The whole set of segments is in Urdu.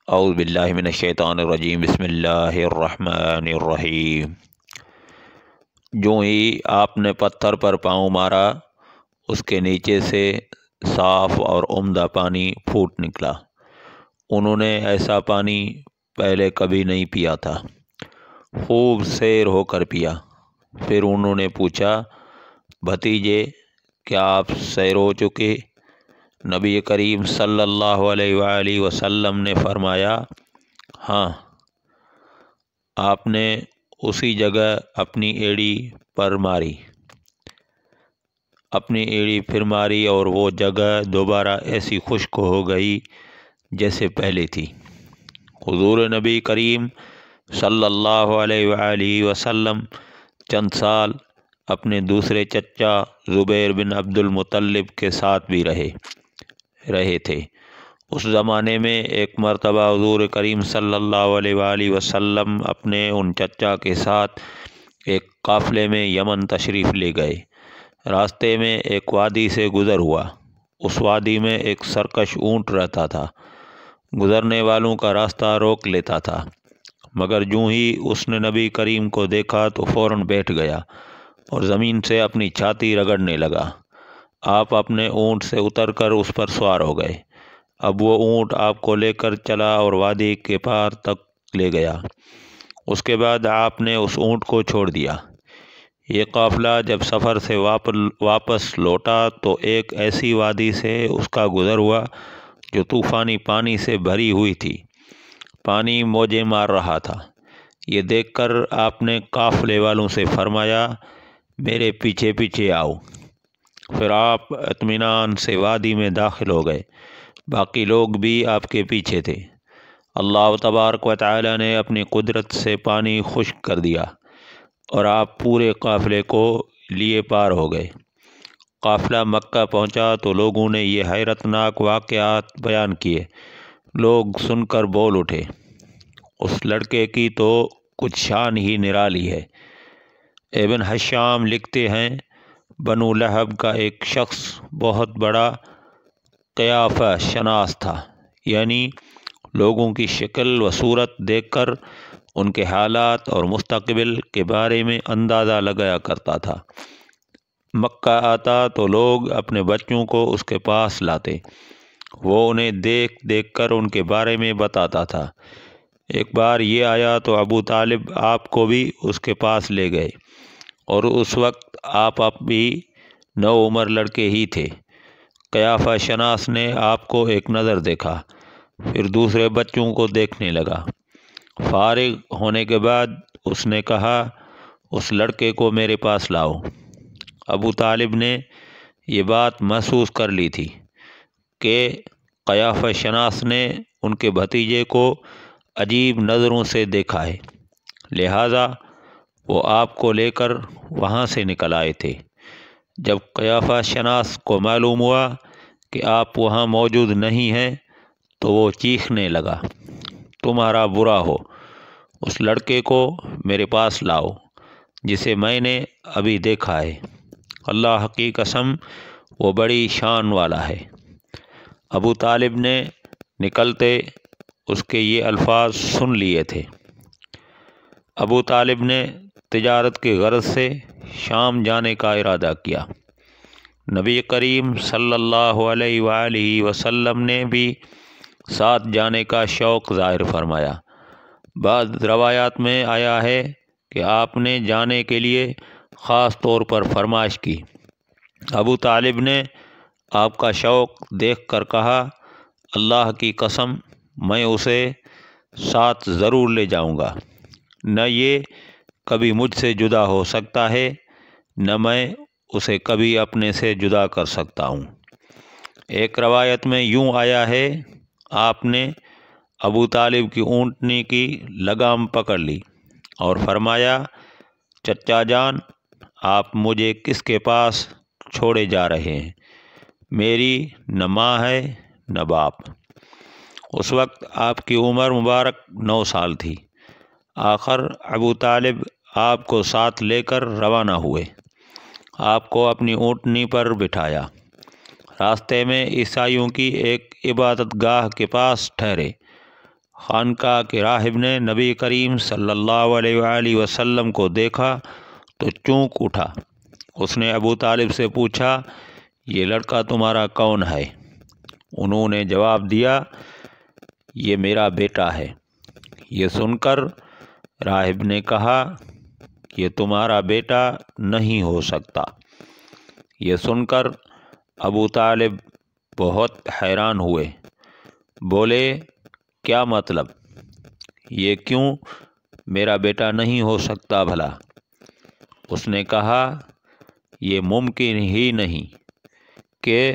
اعوذ باللہ من الشیطان الرجیم بسم اللہ الرحمن الرحیم۔ جو ہی آپ نے پتھر پر پاؤں مارا اس کے نیچے سے صاف اور عمدہ پانی پھوٹ نکلا۔ انہوں نے ایسا پانی پہلے کبھی نہیں پیا تھا، خوب سیر ہو کر پیا۔ پھر انہوں نے پوچھا، بھتیجے کیا آپ سیر ہو چکے؟ نبی کریم صلی اللہ علیہ وآلہ وسلم نے فرمایا، ہاں۔ آپ نے اسی جگہ اپنی ایڑی پر ماری، پھر ماری اور وہ جگہ دوبارہ ایسی خشک ہو گئی جیسے پہلے تھی۔ حضور نبی کریم صلی اللہ علیہ وآلہ وسلم چند سال اپنے دوسرے چچا زبیر بن عبد المطلب کے ساتھ بھی رہے تھے۔ اس زمانے میں ایک مرتبہ حضور کریم صلی اللہ علیہ وآلہ وسلم اپنے ان چچا کے ساتھ ایک قافلے میں یمن تشریف لے گئے۔ راستے میں ایک وادی سے گزر ہوا۔ اس وادی میں ایک سرکش اونٹ رہتا تھا، گزرنے والوں کا راستہ روک لیتا تھا، مگر جوں ہی اس نے نبی کریم کو دیکھا تو فوراً بیٹھ گیا اور زمین سے اپنی چھاتی رگڑنے لگا۔ آپ اپنے اونٹ سے اتر کر اس پر سوار ہو گئے۔ اب وہ اونٹ آپ کو لے کر چلا اور وادی کے پار تک لے گیا۔ اس کے بعد آپ نے اس اونٹ کو چھوڑ دیا۔ یہ قافلہ جب سفر سے واپس لوٹا تو ایک ایسی وادی سے اس کا گزر ہوا جو طوفانی پانی سے بھری ہوئی تھی، پانی موجیں مار رہا تھا۔ یہ دیکھ کر آپ نے قافلے والوں سے فرمایا، میرے پیچھے پیچھے آؤ۔ پھر آپ اطمینان سے وادی میں داخل ہو گئے، باقی لوگ بھی آپ کے پیچھے تھے۔ اللہ تبارک و تعالی نے اپنی قدرت سے پانی خشک کر دیا اور آپ پورے قافلے کو لیے پار ہو گئے۔ قافلہ مکہ پہنچا تو لوگوں نے یہ حیرت ناک واقعات بیان کیے۔ لوگ سن کر بول اٹھے، اس لڑکے کی تو کچھ شان ہی نرالی ہے۔ ابن حشام لکھتے ہیں، بنو لہب کا ایک شخص بہت بڑا قیافہ شناس تھا، یعنی لوگوں کی شکل و صورت دیکھ کر ان کے حالات اور مستقبل کے بارے میں اندازہ لگایا کرتا تھا۔ مکہ آتا تو لوگ اپنے بچوں کو اس کے پاس لاتے، وہ انہیں دیکھ دیکھ کر ان کے بارے میں بتاتا تھا۔ ایک بار یہ آیا تو ابو طالب آپ کو بھی اس کے پاس لے گئے، اور اس وقت آپ بھی نوعمر لڑکے ہی تھے۔ قیافہ شناس نے آپ کو ایک نظر دیکھا، پھر دوسرے بچوں کو دیکھنے لگا۔ فارغ ہونے کے بعد اس نے کہا، اس لڑکے کو میرے پاس لاؤ۔ ابو طالب نے یہ بات محسوس کر لی تھی کہ قیافہ شناس نے ان کے بھتیجے کو عجیب نظروں سے دیکھا ہے، لہٰذا وہ آپ کو لے کر وہاں سے نکل آئے تھے۔ جب قیافہ شناس کو معلوم ہوا کہ آپ وہاں موجود نہیں ہیں تو وہ چیخنے لگا، تمہارا برا ہو، اس لڑکے کو میرے پاس لاؤ جسے میں نے ابھی دیکھا ہے۔ اللہ کی قسم وہ بڑی شان والا ہے۔ ابو طالب نے نکلتے اس کے یہ الفاظ سن لیے تھے۔ ابو طالب نے تجارت کے غرض سے شام جانے کا ارادہ کیا۔ نبی کریم صلی اللہ علیہ وآلہ وسلم نے بھی ساتھ جانے کا شوق ظاہر فرمایا۔ بعض روایات میں آیا ہے کہ آپ نے جانے کے لیے خاص طور پر فرمائش کی۔ ابو طالب نے آپ کا شوق دیکھ کر کہا، اللہ کی قسم میں اسے ساتھ ضرور لے جاؤں گا، نہ یہ کبھی مجھ سے جدا ہو سکتا ہے، نہ میں اسے کبھی اپنے سے جدا کر سکتا ہوں۔ ایک روایت میں یوں آیا ہے، آپ نے ابو طالب کی اونٹنی کی لگام پکڑ لی اور فرمایا، چچا جان، آپ مجھے کس کے پاس چھوڑے جا رہے ہیں؟ میری نہ ماں ہے نہ باپ۔ اس وقت آپ کی عمر مبارک 9 سال تھی۔ آخر ابو طالب آپ کو ساتھ لے کر روانہ ہوئے، آپ کو اپنی اونٹنی پر بٹھایا، راستے میں عیسائیوں کی ایک عبادت گاہ کے پاس ٹھہرے۔ خانقاہ کے راہب نے نبی کریم صلی اللہ علیہ وآلہ وسلم کو دیکھا تو چونک اٹھا۔ اس نے ابو طالب سے پوچھا، یہ لڑکا تمہارا کون ہے؟ انہوں نے جواب دیا، یہ میرا بیٹا ہے۔ یہ سن کر راہب نے کہا، یہ تمہارا بیٹا نہیں ہو سکتا۔ یہ سن کر ابو طالب بہت حیران ہوئے، بولے، کیا مطلب؟ یہ کیوں میرا بیٹا نہیں ہو سکتا بھلا؟ اس نے کہا، یہ ممکن ہی نہیں کہ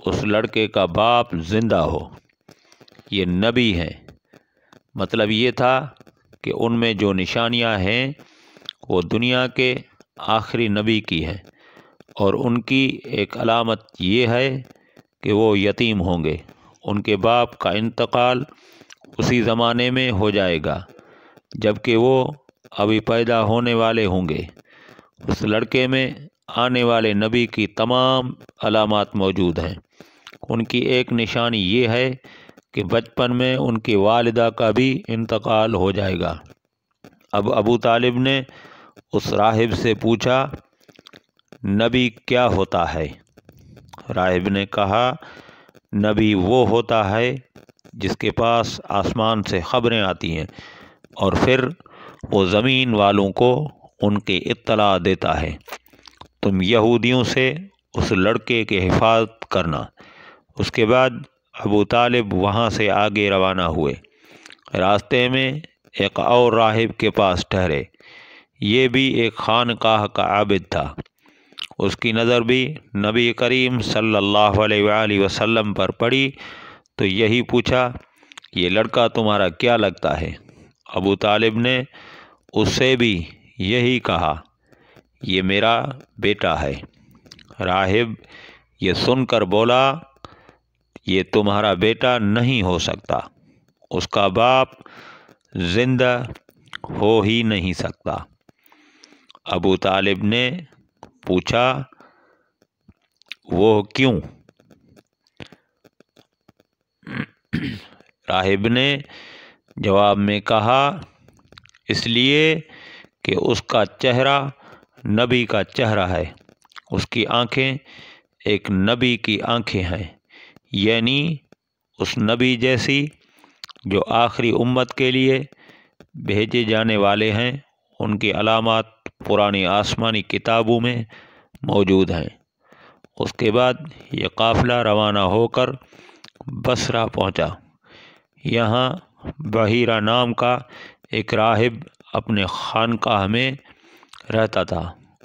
اس لڑکے کا باپ زندہ ہو، یہ نبی ہیں۔ مطلب یہ تھا کہ ان میں جو نشانیاں ہیں وہ دنیا کے آخری نبی کی ہیں، اور ان کی ایک علامت یہ ہے کہ وہ یتیم ہوں گے، ان کے باپ کا انتقال اسی زمانے میں ہو جائے گا جبکہ وہ ابھی پیدا ہونے والے ہوں گے۔ اس لڑکے میں آنے والے نبی کی تمام علامات موجود ہیں۔ ان کی ایک نشانی یہ ہے کہ بچپن میں ان کی والدہ کا بھی انتقال ہو جائے گا۔ اب ابو طالب نے اس راہب سے پوچھا، نبی کیا ہوتا ہے؟ راہب نے کہا، نبی وہ ہوتا ہے جس کے پاس آسمان سے خبریں آتی ہیں اور پھر وہ زمین والوں کو ان کی اطلاع دیتا ہے۔ تم یہودیوں سے اس لڑکے کی حفاظت کرنا۔ اس کے بعد ابو طالب وہاں سے آگے روانہ ہوئے۔ راستے میں ایک اور راہب کے پاس ٹھہرے۔ یہ بھی ایک خانقاہ کا عابد تھا۔ اس کی نظر بھی نبی کریم صلی اللہ علیہ وآلہ وسلم پر پڑی تو یہی پوچھا، یہ لڑکا تمہارا کیا لگتا ہے؟ ابو طالب نے اس سے بھی یہی کہا، یہ میرا بیٹا ہے۔ راہب یہ سن کر بولا، یہ تمہارا بیٹا نہیں ہو سکتا، اس کا باپ زندہ ہو ہی نہیں سکتا۔ ابو طالب نے پوچھا، وہ کیوں؟ راہب نے جواب میں کہا، اس لیے کہ اس کا چہرہ نبی کا چہرہ ہے، اس کی آنکھیں ایک نبی کی آنکھیں ہیں، یعنی اس نبی جیسی جو آخری امت کے لیے بھیجے جانے والے ہیں، ان کی علامات پرانی آسمانی کتابوں میں موجود ہیں۔ اس کے بعد یہ قافلہ روانہ ہو کر بصرہ پہنچا۔ یہاں بحیرہ نام کا ایک راہب اپنے خانقاہ میں رہتا تھا۔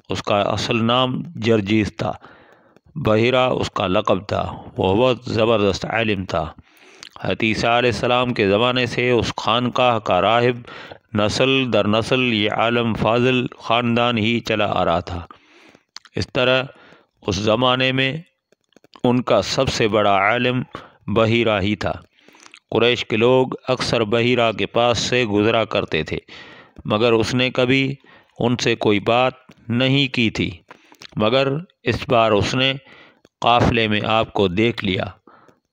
اس کا اصل نام جرجیس تھا، بحیرہ اس کا لقب تھا۔ وہ بہت زبردست عالم تھا۔ حضرت عیسیٰ علیہ السلام کے زمانے سے اس خانقاہ کا راہب نسل در نسل یہ عالم فاضل خاندان ہی چلا آ رہا تھا۔ اس طرح اس زمانے میں ان کا سب سے بڑا عالم بحیرہ ہی تھا۔ قریش کے لوگ اکثر بحیرہ کے پاس سے گزرا کرتے تھے، مگر اس نے کبھی ان سے کوئی بات نہیں کی تھی، مگر اس بار اس نے قافلے میں آپ کو دیکھ لیا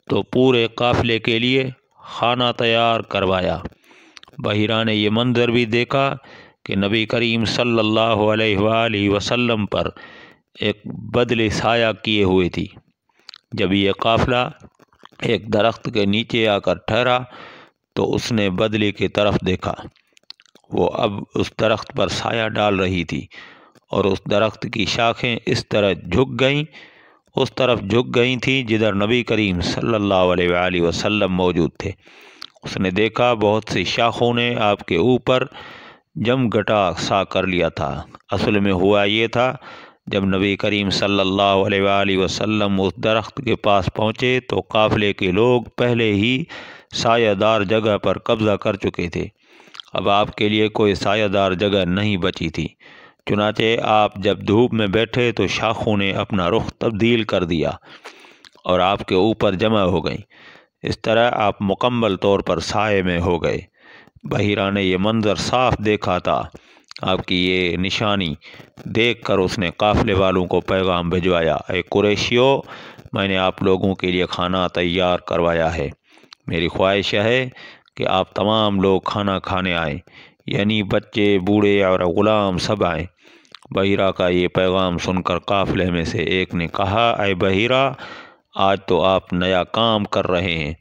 تو پورے قافلے کے لیے کھانا تیار کروایا۔ بحیرہ نے یہ منظر بھی دیکھا کہ نبی کریم صلی اللہ علیہ وآلہ وسلم پر ایک بدل سایہ کیے ہوئے تھی۔ جب یہ قافلہ ایک درخت کے نیچے آ کر ٹھہرا تو اس نے بدلے کی طرف دیکھا۔ وہ اب اس درخت پر سایہ ڈال رہی تھی اور اس درخت کی شاخیں اس طرح جھک گئیں، اس طرف جھک گئی تھیں جدھر نبی کریم صلی اللہ علیہ وآلہ وسلم موجود تھے۔ اس نے دیکھا بہت سی شاخوں نے آپ کے اوپر جم گٹا سا کر لیا تھا۔ اصل میں ہوا یہ تھا، جب نبی کریم صلی اللہ علیہ وآلہ وسلم اس درخت کے پاس پہنچے تو قافلے کے لوگ پہلے ہی سایہ دار جگہ پر قبضہ کر چکے تھے۔ اب آپ کے لیے کوئی سایہ دار جگہ نہیں بچی تھی، چنانچہ آپ جب دھوپ میں بیٹھے تو شاخوں نے اپنا رخ تبدیل کر دیا اور آپ کے اوپر جمع ہو گئیں۔ اس طرح آپ مکمل طور پر سائے میں ہو گئے۔ بحیرہ نے یہ منظر صاف دیکھا تھا۔ آپ کی یہ نشانی دیکھ کر اس نے قافلے والوں کو پیغام بھجوایا، اے قریشیو، میں نے آپ لوگوں کے لیے کھانا تیار کروایا ہے۔ میری خواہش ہے کہ آپ تمام لوگ کھانا کھانے آئیں، یعنی بچے، بوڑھے اور غلام سب آئیں۔ بحیرہ کا یہ پیغام سن کر قافلے میں سے ایک نے کہا، اے بحیرہ، آج تو آپ نیا کام کر رہے ہیں،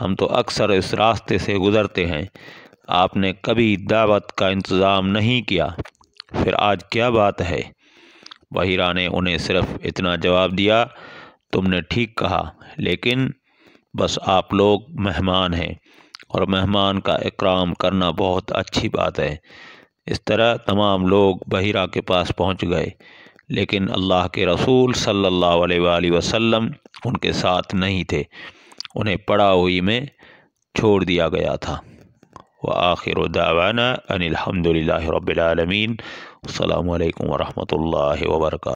ہم تو اکثر اس راستے سے گزرتے ہیں، آپ نے کبھی دعوت کا انتظام نہیں کیا، پھر آج کیا بات ہے؟ بحیرہ نے انہیں صرف اتنا جواب دیا، تم نے ٹھیک کہا، لیکن بس آپ لوگ مہمان ہیں اور مہمان کا اکرام کرنا بہت اچھی بات ہے۔ اس طرح تمام لوگ بحیرہ کے پاس پہنچ گئے، لیکن اللہ کے رسول صلی اللہ علیہ وآلہ وسلم ان کے ساتھ نہیں تھے، انہیں پڑاؤ میں چھوڑ دیا گیا تھا۔ وآخر دعوانا ان الحمد للہ رب العالمین۔ السلام علیکم ورحمۃ اللہ وبرکاتہ۔